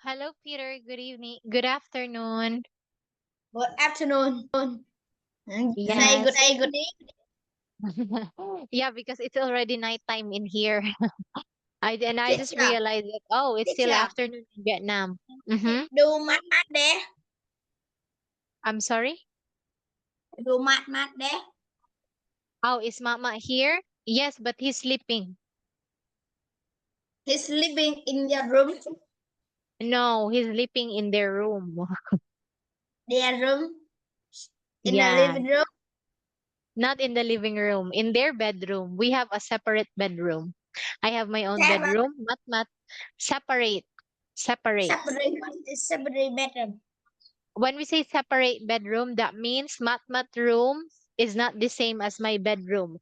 Hello, Peter. Good evening. Good afternoon. Good afternoon. Say good Yes. day, good day. Yeah, because it's already nighttime in here. I just Teacher, realized that it's still teacher, afternoon in Vietnam. Mm-hmm. do mat there. I'm sorry. Do mat there. Oh, is Mama here? Yes, but he's sleeping. He's living in your room, No, he's sleeping in their room. their room, in the Yeah, living room. not in the living room, in their bedroom. We have a separate bedroom. I have my own Separate, bedroom. Mat, separate, separate. separate bedroom. When we say separate bedroom, that means Matmat room is not the same as my bedroom.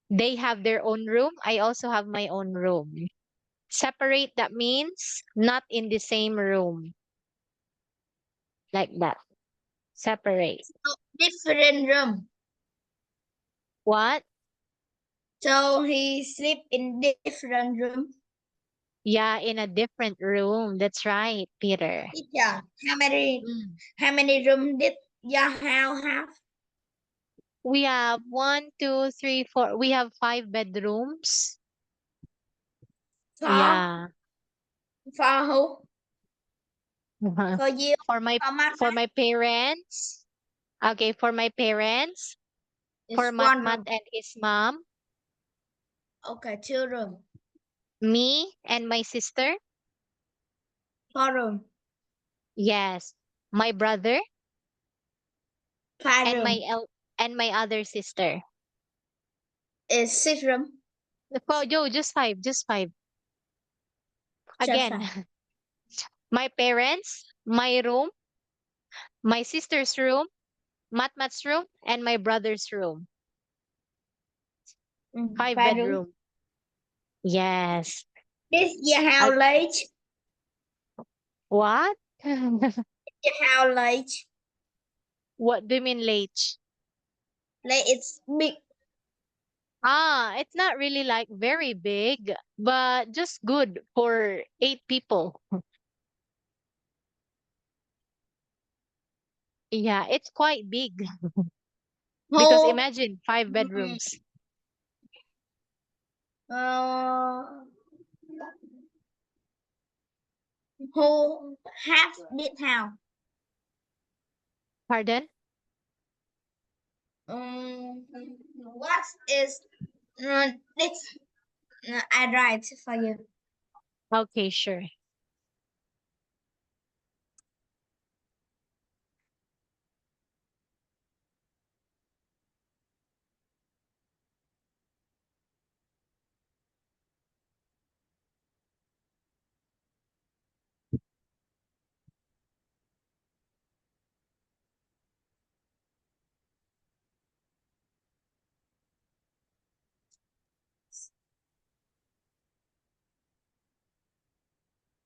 They have their own room. I also have my own room. Separate, that means not in the same room. Like that. Separate. So, different room. What? So he sleep in different room. Yeah, in a different room. That's right, Peter. Teacher, Mm. how many room did your house have? We have one, two, three, four. We have five bedrooms. For Yeah. for who? For you? For my For mat for my parents. Okay, for my parents, for is one Matmat room. and his mom, Okay, two room. me and my sister. Four room. Yes, my brother Five and room. and my other sister. Is six room. Oh, Joe, just five, just five. Just Again, five. my parents, my room, my sister's room, Matmat's room, and my brother's room. Five Five room. bedroom. Yes. This your Uh, house large. what? Your house large. What do you mean late? Like it's big. It's not really like very big, but just good for 8 people. Yeah, it's quite big because Who imagine five mm, bedrooms. uh, who have this house? Pardon? What is this? I write for you. Okay, sure.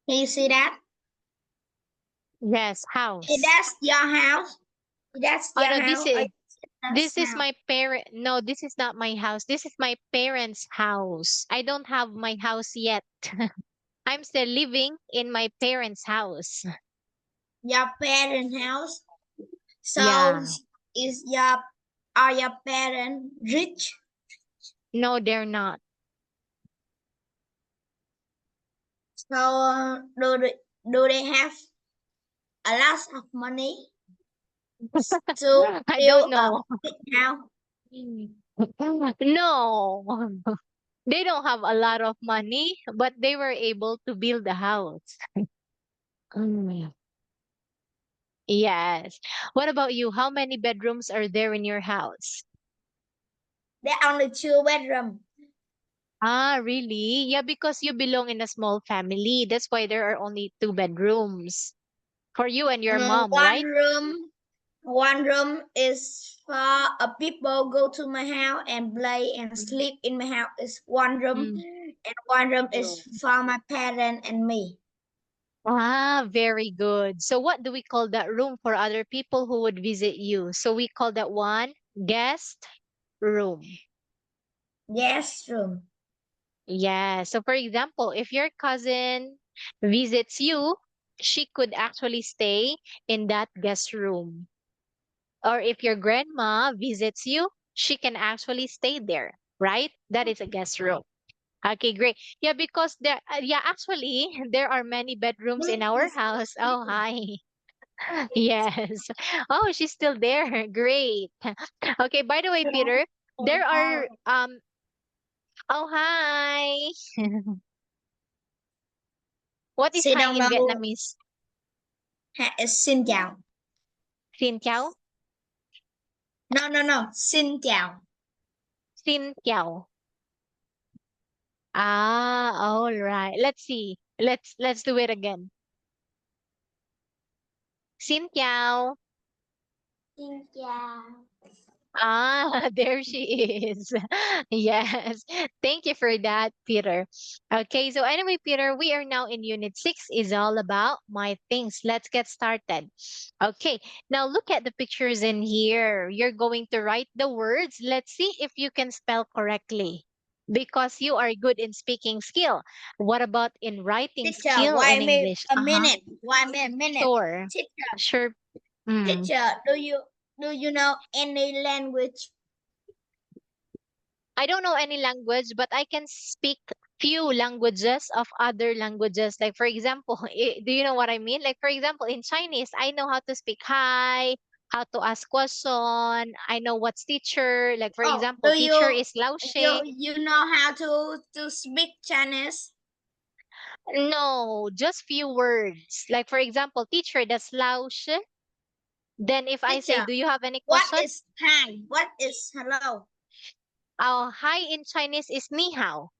Can you see that? Yes, house. That's your house. That's Oh your no, house. That's this is house. my parent. No, this is not my house. This is my parents' house. I don't have my house yet. I'm still living in my parents' house. Your parents' house. So Yeah. is your are your parents rich? No, they're not. So do they have a lot of money to I don't build a know. big house? No. They don't have a lot of money, but they were able to build a house. Mm. Yes. What about you? How many bedrooms are there in your house? There are only two bedroom. Ah, really? Yeah, because you belong in a small family. That's why there are only two bedrooms for you and your Mm, mom, right? one room is for people go to my house and play and Mm. sleep in my house is one room, Mm. and one room is for my parents and me. Ah, very good. So what do we call that room for other people who would visit you? So we call that one guest room. Yes, room. Yeah. So for example, if your cousin visits you, she could actually stay in that guest room. Or if your grandma visits you, she can actually stay there, right? That is a guest room. Okay, great. Yeah, because yeah, actually, there are many bedrooms in our house. Oh, hi. Yes. Oh, she's still there. Great. Okay, by the way, Peter, there are oh, hi. What is She hi don't in know. Vietnamese? Xin chào. Xin chào. No. Xin chào. Xin chào. Ah, all right. Let's see. Let's do it again. Xin chào. Xin chào. Ah, there she is. Yes. Thank you for that, Peter. Okay, so anyway, Peter, we are now in Unit 6 is all about my things. Let's get started. Okay, now look at the pictures in here. You're going to write the words. Let's see if you can spell correctly. Because you are good in speaking skill. What about in writing Teacher, skill wait in me English? a minute. Wait me a minute. Sure. Teacher, Sure. Mm. teacher, do you know any language? I don't know any language, but I can speak few languages of other languages. Like for example, do you know what I mean? Like for example, in Chinese, I know how to speak hi, how to ask question. I know what's teacher. Like for Oh, example, teacher is Lao She. you know how to speak Chinese? No, just few words. Like for example, teacher, that's Lao She. Then if I say, Teacher, do you have any what question? is hi? What is hello? Hi in Chinese is ni hao.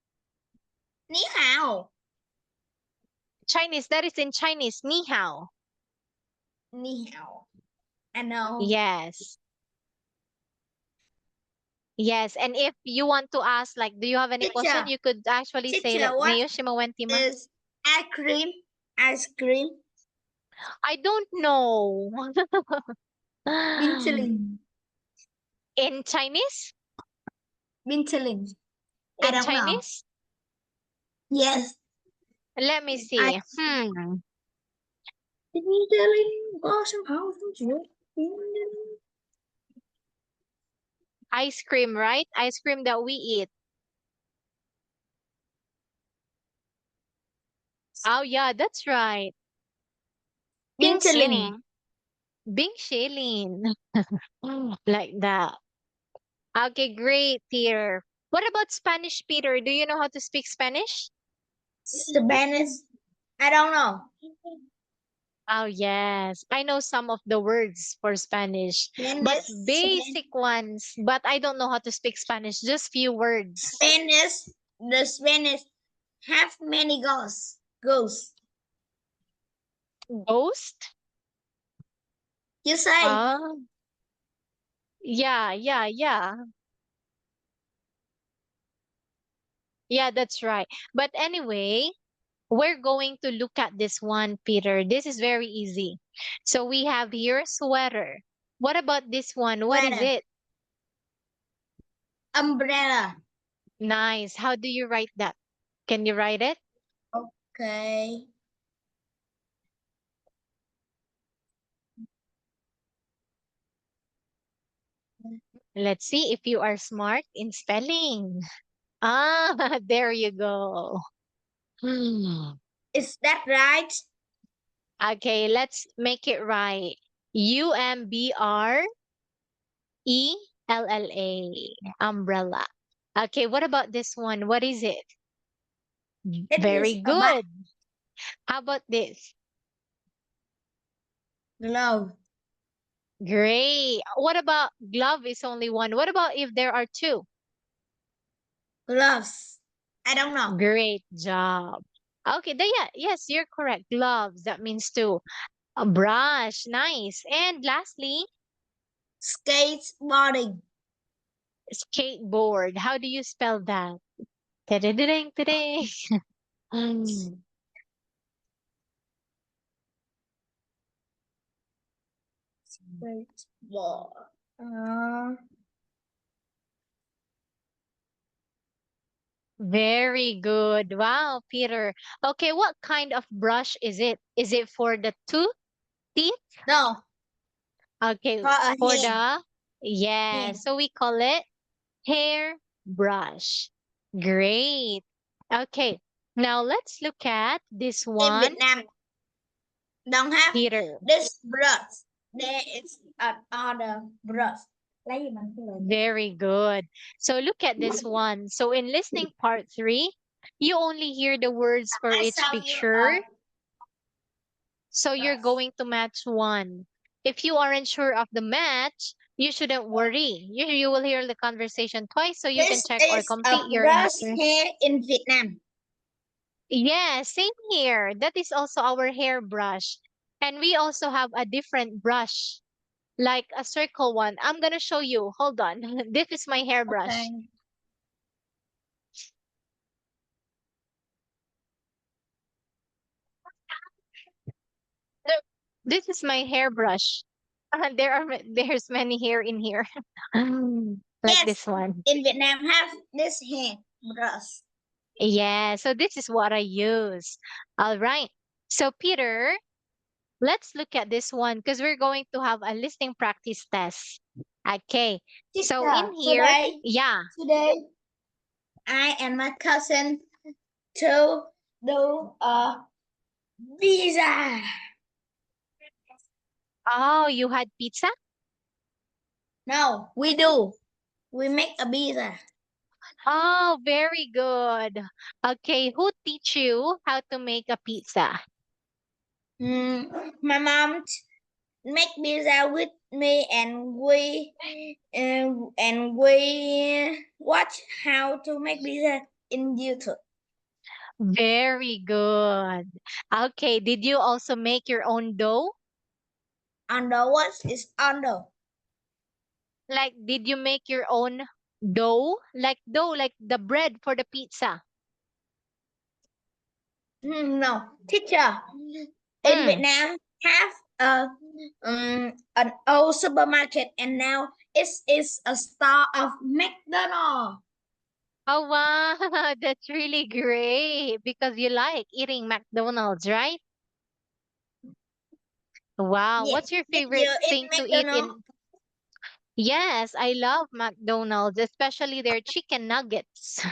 Ni hao. Chinese, that is in Chinese, ni hao. Ni hao. I know. Yes. Yes, and if you want to ask, like, do you have any question? Teacher, You could actually say teacher, like, what Nayoshima Wentima. is ice cream? Ice cream. I don't know. Michelin. In Chinese? Michelin. I In don't know. Chinese? Yes. Let me I see. Michelin có sân khấu Ice cream, right? Ice cream that we eat. Oh, yeah, that's right. Bing Michelin. Shilin. Bing Shilin. Like that. Okay, great, Peter. What about Spanish, Peter? Do you know how to speak Spanish? Spanish. I don't know. Oh, yes. I know some of the words for Spanish, but Spanish. basic ones. But I don't know how to speak Spanish, just few words. Spanish. The Spanish have many ghosts. Ghosts. Ghost? You say Ah, yeah, yeah, yeah. Yeah, that's right. But anyway, we're going to look at this one, Peter. This is very easy. So we have here sweater. What about this one? What is sweater. it? Umbrella. Nice. How do you write that? Can you write it? Okay. Let's see if you are smart in spelling. Ah, there you go. Is that right? Okay, let's make it right. Umbrella. Umbrella. Okay, what about this one? What is it? It Very is a good. How about this? glove. Great. What about glove is only one? What about if there are two? Gloves. I don't know. Great job. Okay, yeah, yes, you're correct. Gloves, that means two. A brush, nice. And lastly, Skateboarding. skateboard. How do you spell that? Ta-da-da-ding, ta-ding. Mm. Skateboard. Very good. Wow, Peter. Okay, what kind of brush is it? Is it for the teeth? No, Okay, for a for hair. the, yeah, Hair. so we call it hair brush. Great. Okay, now let's look at this In one, Vietnam, don't have Peter. this brush. There is another brush. Lấy gì bằng cái lời này? Very good. So look at this one. So in listening part 3, you only hear the words for I each show you picture. So you're brush. going to match one. If you aren't sure of the match, you shouldn't worry. You will hear the conversation twice so you can This check or is a complete your brush answer. hair in Vietnam. Yeah, same here. That is also our hair brush. And we also have a different brush, like a circle one. I'm gonna show you. Hold on. This is my hairbrush. Okay. Look, this is my hairbrush. There's many hair in here. Like Yes, this one. in Vietnam have this hair brush. Yeah, so this is what I use. All right. So Peter, let's look at this one because we're going to have a listening practice test. Okay. So Teacher, in here, yeah. today I and my cousin to do a pizza. Oh, you had pizza? No, we do. We make a pizza. Oh, very good. Okay, who teach you how to make a pizza? My mom make pizza with me, and we watch how to make pizza in YouTube. Very good. Okay, did you also make your own dough? Under what is under? Like, did you make your own dough? Dough, like the bread for the pizza. No, teacher. In Mm. Vietnam, have an old supermarket, and now it is a store of McDonald's. Oh, wow. That's really great because you like eating McDonald's, right? Wow. Yes, What's your did you favorite eat thing to eat McDonald's? in? Yes, I love McDonald's, especially their chicken nuggets.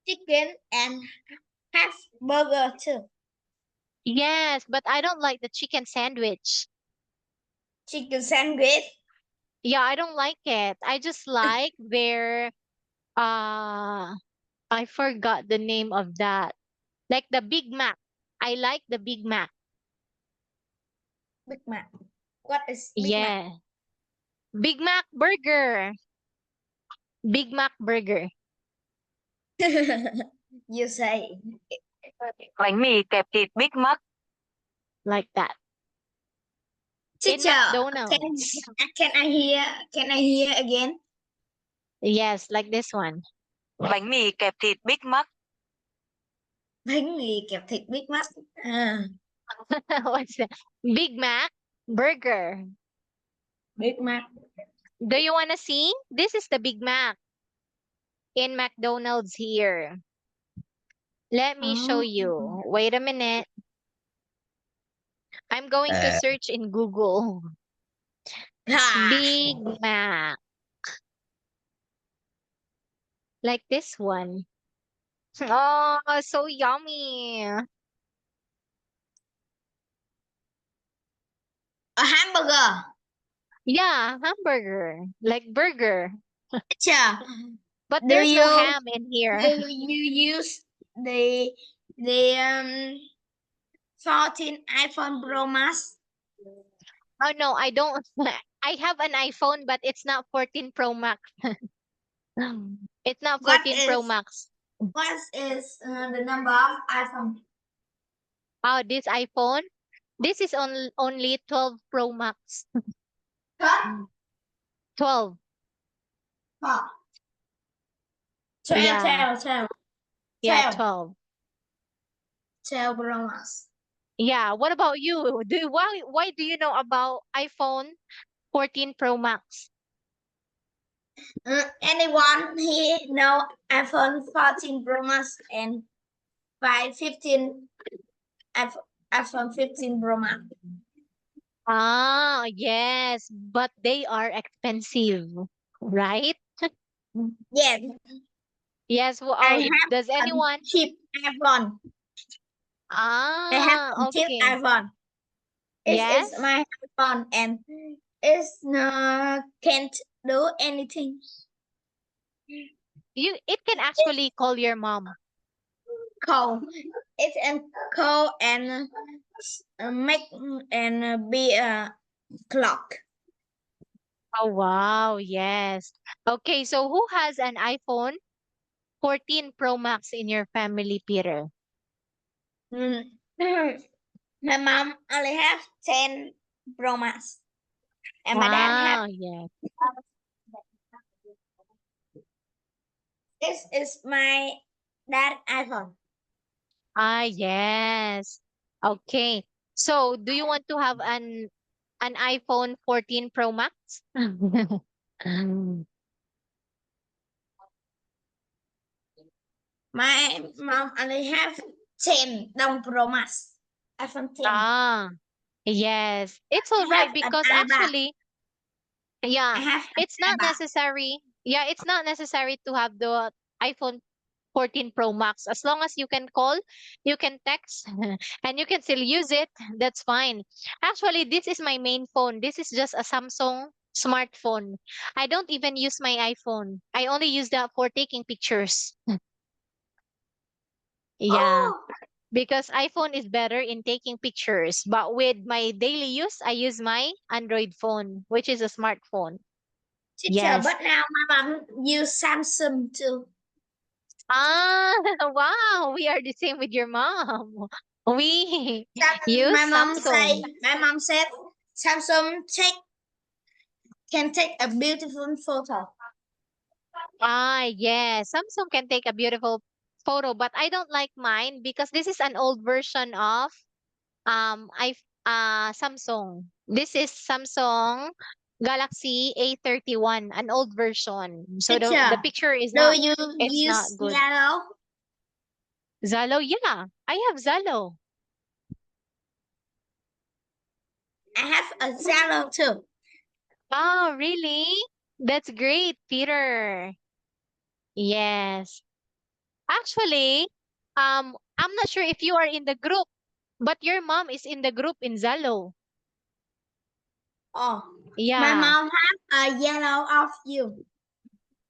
Chicken and have burger too. Yes, but I don't like the chicken sandwich. Chicken sandwich. Yeah, I don't like it. I just like their uh I forgot the name of that. Like the Big Mac. I like the Big Mac. Big Mac. What is Big Mac? Yeah. Big Mac burger. Big Mac burger. You say. Bánh mì kẹp thịt Big Mac. Like that. In Teacher, McDonald's. can I hear again? Yes, like this one. Bánh mì kẹp thịt Big Mac. Bánh mì kẹp thịt Big Mac. What's that? Big Mac burger. Big Mac. Do you want to see? This is the Big Mac in McDonald's here. Let me show you. Wait a minute. I'm going to search in Google. Big Mac. Like this one. Oh, so yummy. A hamburger. Yeah, hamburger. Like burger. Teacher, But do there's no you ham in here. do you use the 14 iPhone Pro Max? Oh no, I don't. I have an iPhone, but it's not 14 Pro Max. It's not What 14 Pro is Max. the number of iPhone? Oh, this iPhone? This is only 12 Pro Max. What? 12. Oh. 12, Yeah. 12, Yeah, 12. 12. 12 Pro Max. Yeah. What about you? Why do you know about iPhone 14 Pro Max? Anyone here know iPhone 14 Pro Max and 15 iPhone 15 Pro Max? Ah, yes, but they are expensive, right? Yes, Yes. Well, I oh, have does a anyone? cheap iPhone. I have Ah, a cheap okay. iPhone. It's Yes. my iPhone and it's not can't do anything. It can It's actually call your mom. cold. It's and cold and make and be a clock. Oh, wow. Yes. Okay, so who has an iPhone 14 Pro Max in your family, Peter? Mm. My mom only have 10 Pro Max, and my dad have Wow, yes. this is my dad iPhone. Ah, yes. Okay. So, do you want to have an iPhone 14 Pro Max? My mom only have 10 Dong Pro Max. iPhone 10. Ah, yes. It's all I have right an because iPad. actually, yeah, I have it's an not iPad. necessary. Yeah, it's not necessary to have the iPhone 14 Pro Max. As long as you can call, you can text, and you can still use it, that's fine. Actually, this is my main phone. This is just a Samsung smartphone. I don't even use my iPhone. I only use that for taking pictures. Yeah, Oh, because iPhone is better in taking pictures. But with my daily use, I use my Android phone, which is a smartphone. teacher, Yes. but now my mom use Samsung too. Ah, wow, we are the same with your mom. We use My mom Samsung. said Samsung can take a beautiful photo. Ah, yes. Samsung can take a beautiful photo, but I don't like mine because this is an old version of I Samsung. This is Samsung Galaxy A31, an old version. So the Teacher, picture is do not you it's not use good. yellow? Zalo, yeah. I have Zalo. I have a yellow too. Oh, really? That's great, Peter. Yes. Actually, I'm not sure if you are in the group, but your mom is in the group in Zalo. Oh, my Yeah. mom have a yellow of you.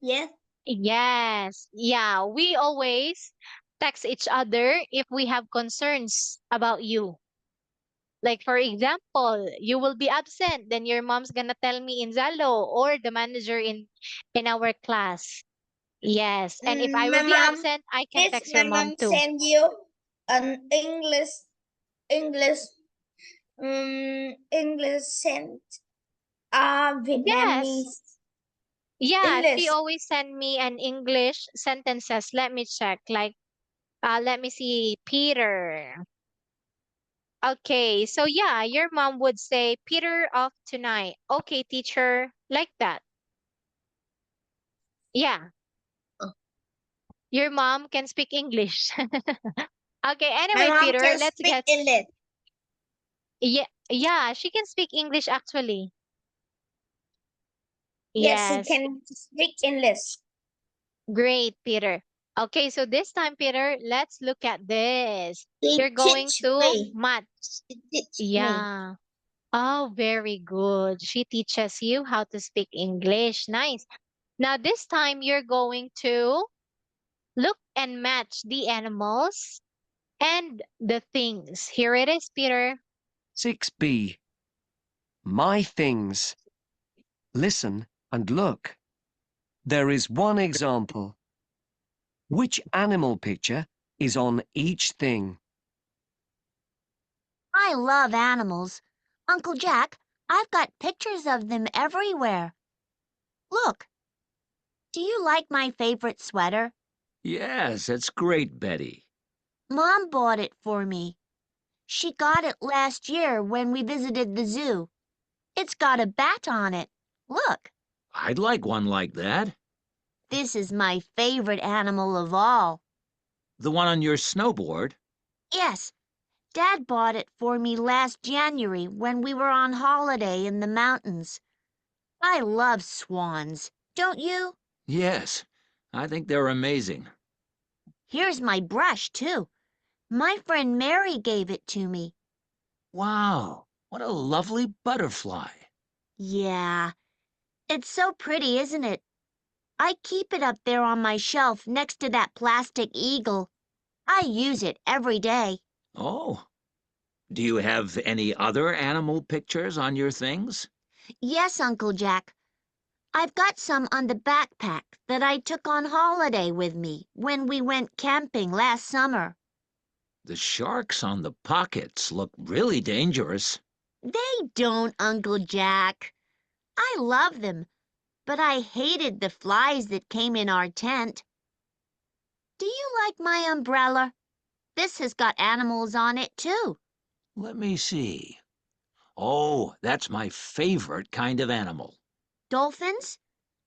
Yes. Yes. Yeah. We always text each other if we have concerns about you. Like, for example, you will be absent, then your mom's gonna tell me in Zalo or the manager in our class. Yes. And if I My will be mom absent, I can If text my your mom mom too. send you an English English sent Yes. Vietnamese Yeah, she English. always send me an English sentences. Let me check. Like, let me see. Peter. Okay, so yeah, your mom would say, Peter off tonight. Okay, teacher. Like that. Yeah, Oh, your mom can speak English. Okay, my anyway, mom Peter, can let's speak get. English. Yeah, she can speak English actually. Yes, she Yes, can speak English. great, Peter. Okay, so this time, Peter, let's look at this. She You're going teach to me. math. She teach me. Yeah. Oh, very good. She teaches you how to speak English. Nice. Now, this time you're going to look and match the animals and the things. Here it is, Peter. 6b. My things. Listen and look. There is one example. Which animal picture is on each thing? I love animals. Uncle Jack, I've got pictures of them everywhere. Look. Do you like my favorite sweater? Yes, it's great, Betty. Mom bought it for me. She got it last year when we visited the zoo. It's got a bat on it. Look. I'd like one like that. This is my favorite animal of all. The one on your snowboard? Yes, Dad bought it for me last January when we were on holiday in the mountains. I love swans, don't you? Yes, I think they're amazing. Here's my brush, too. My friend Mary gave it to me. Wow, what a lovely butterfly. Yeah, it's so pretty, isn't it? I keep it up there on my shelf next to that plastic eagle. I use it every day. Oh, do you have any other animal pictures on your things? Yes, Uncle Jack. I've got some on the backpack that I took on holiday with me when we went camping last summer. The sharks on the pockets look really dangerous. They don't, Uncle Jack. I love them, but I hated the flies that came in our tent. Do you like my umbrella? This has got animals on it, too. Let me see. Oh, that's my favorite kind of animal. Dolphins?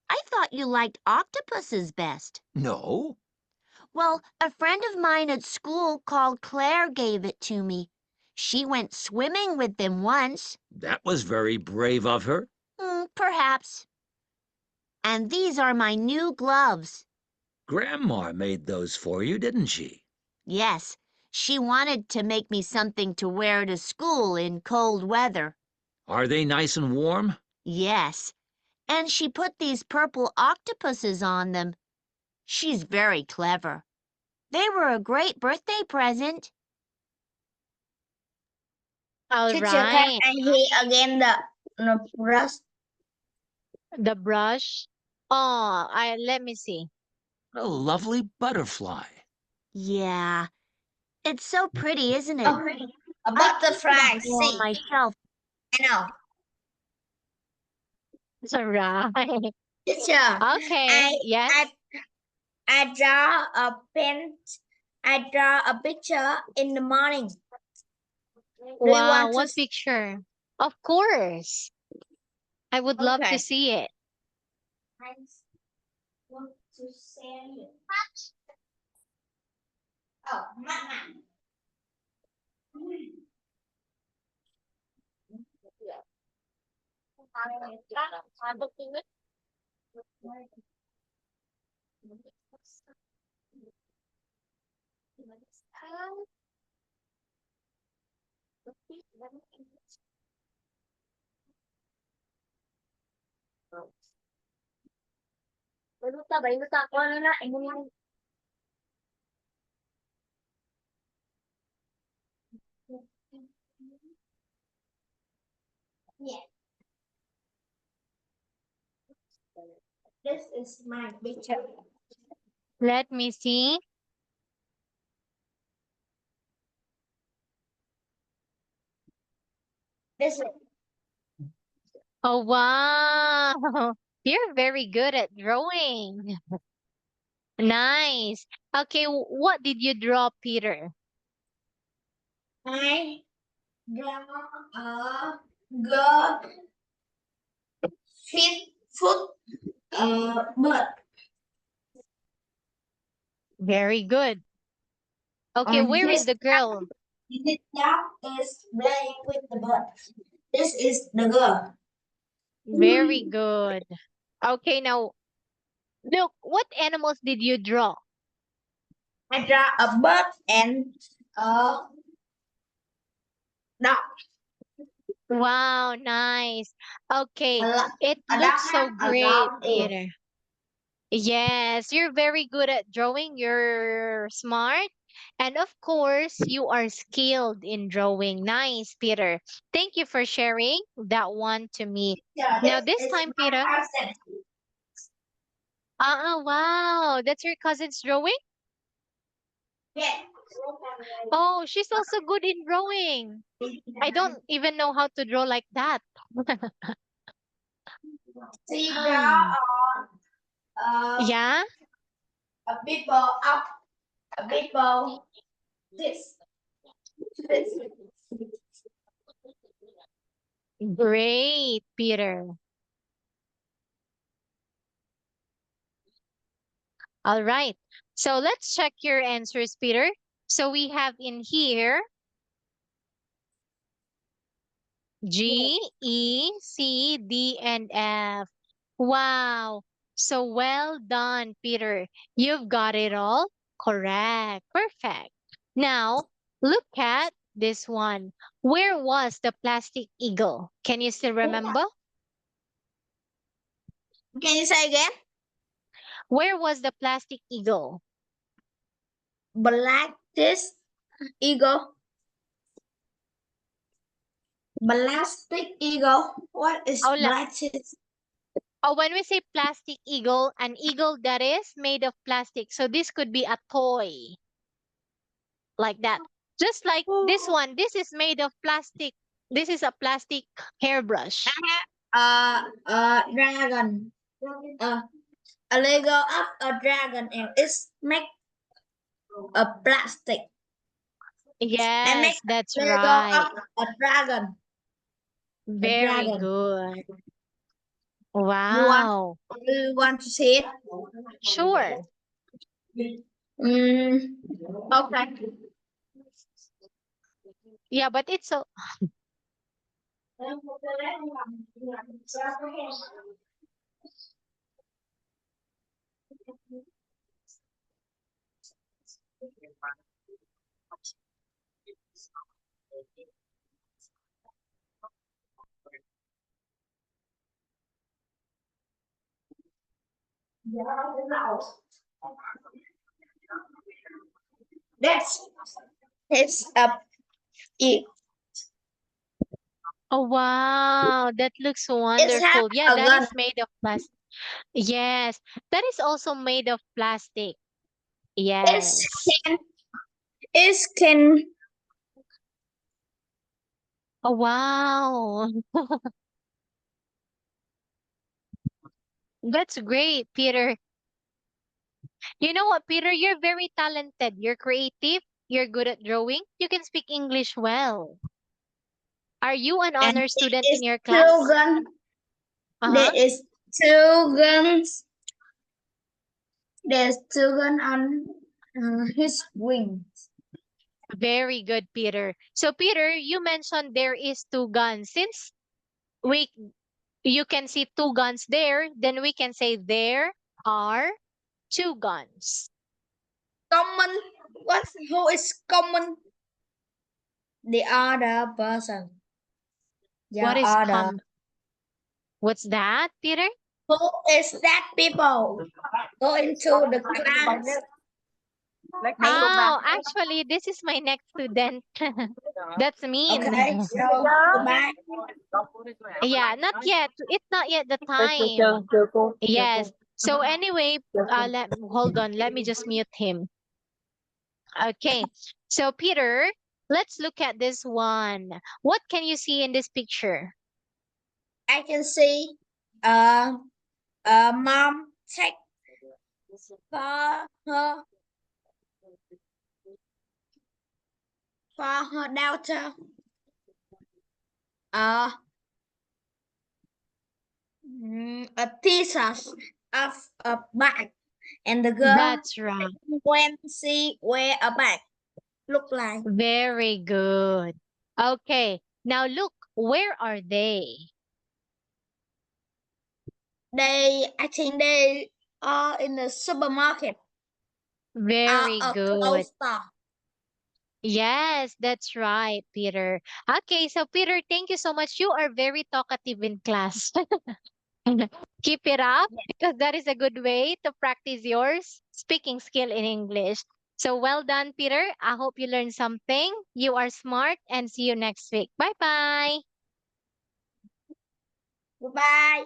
I thought you liked octopuses best. No, Well, a friend of mine at school called Claire gave it to me. She went swimming with them once. that was very brave of her. Perhaps. And these are my new gloves. Grandma made those for you, didn't she? Yes, she wanted to make me something to wear to school in cold weather. Are they nice and warm? Yes, and she put these purple octopuses on them. She's very clever. They were a great birthday present. All Teacher, can right. I hear again the brush? The brush. Oh, let me see. What a lovely butterfly. Yeah, it's so pretty, isn't it? Oh, a I keep it butterfly. up there on See, my shelf. I know. It's all right. Teacher, Okay. Yes. I draw a pen. I draw a picture in the morning. Do you Wow, want what to? picture? Of course. I would love to Okay. see it. I want to send it. Oh, mama. Yeah, this is my picture. Let me see. This is Oh, wow. You're very good at drawing. Nice. Okay, what did you draw, Peter? I draw a girl foot bird. Very good. Okay, And where is this the girl? dog is playing with the bird. This is the girl. Very good. Okay, now look, what animals did you draw? I draw a bird and a dog. Wow, nice. Okay, it A dog looks so has a great, long tail. Peter. Yes, you're very good at drawing. You're smart. And of course, you are skilled in drawing. Nice, Peter. Thank you for sharing that one to me. Yeah, Now, this this is time, my Peter. cousin. Wow. That's your cousin's drawing? Yeah. Oh, she's also good in drawing. I don't even know how to draw like that. She draw Yeah, a people up, a people this. This. great, Peter. All right. So let's check your answers, Peter. So we have in here G, E, C, D, and F. Wow. So well done, Peter. You've got it all correct. Perfect. Now, look at this one. Where was the plastic eagle? Can you still remember? Can you say again? Where was the plastic eagle? Black this eagle. Plastic eagle. What is Oh, plastic? oh, when we say plastic eagle, an eagle that is made of plastic. So this could be a toy like that. Just like this one, this is made of plastic. This is a plastic hairbrush. Dragon. A Lego of a dragon and it's made of plastic. I make Yes, that's Lego right. of a dragon. Very dragon. good. You Wow. want to see it? Sure. Okay. Yeah, but it's so That's it's a it. oh wow, that looks It's have wonderful. Yeah, a that gun. is made of plastic. Yes, that is also made of plastic. It's Yes. can it's can Oh wow. That's great, Peter. You know what, Peter? You're very talented. You're creative. You're good at drawing. You can speak English well. Are you an and honor it student in is your two class? gun. Uh-huh. There is two guns. There's two gun on his wings. Very good, Peter. So, Peter, you mentioned there is two guns. Since we you can see two guns there, then we can say there are two guns. Common. What? Who is common? The other person. The What is other. What's that, Peter? Who is that people? Go into the class. Oh, actually, this is my next student. That's mean. Okay, so goodbye. Yeah, not yet. It's not yet the time. Yes. So anyway, hold on. Let me just mute him. Okay. So Peter, let's look at this one. What can you see in this picture? I can see mom take for her daughter uh a t-shirt of a bag and the girl That's right. when she wear a bag look like Very good. Okay. Now look, where are they? I think they are in the supermarket Very a good. clothes store. Yes, that's right, Peter. Okay, so Peter, thank you so much. You are very talkative in class. Keep it up because that is a good way to practice your speaking skill in English. So well done, Peter. I hope you learned something. You are smart and see you next week. Bye bye. Goodbye.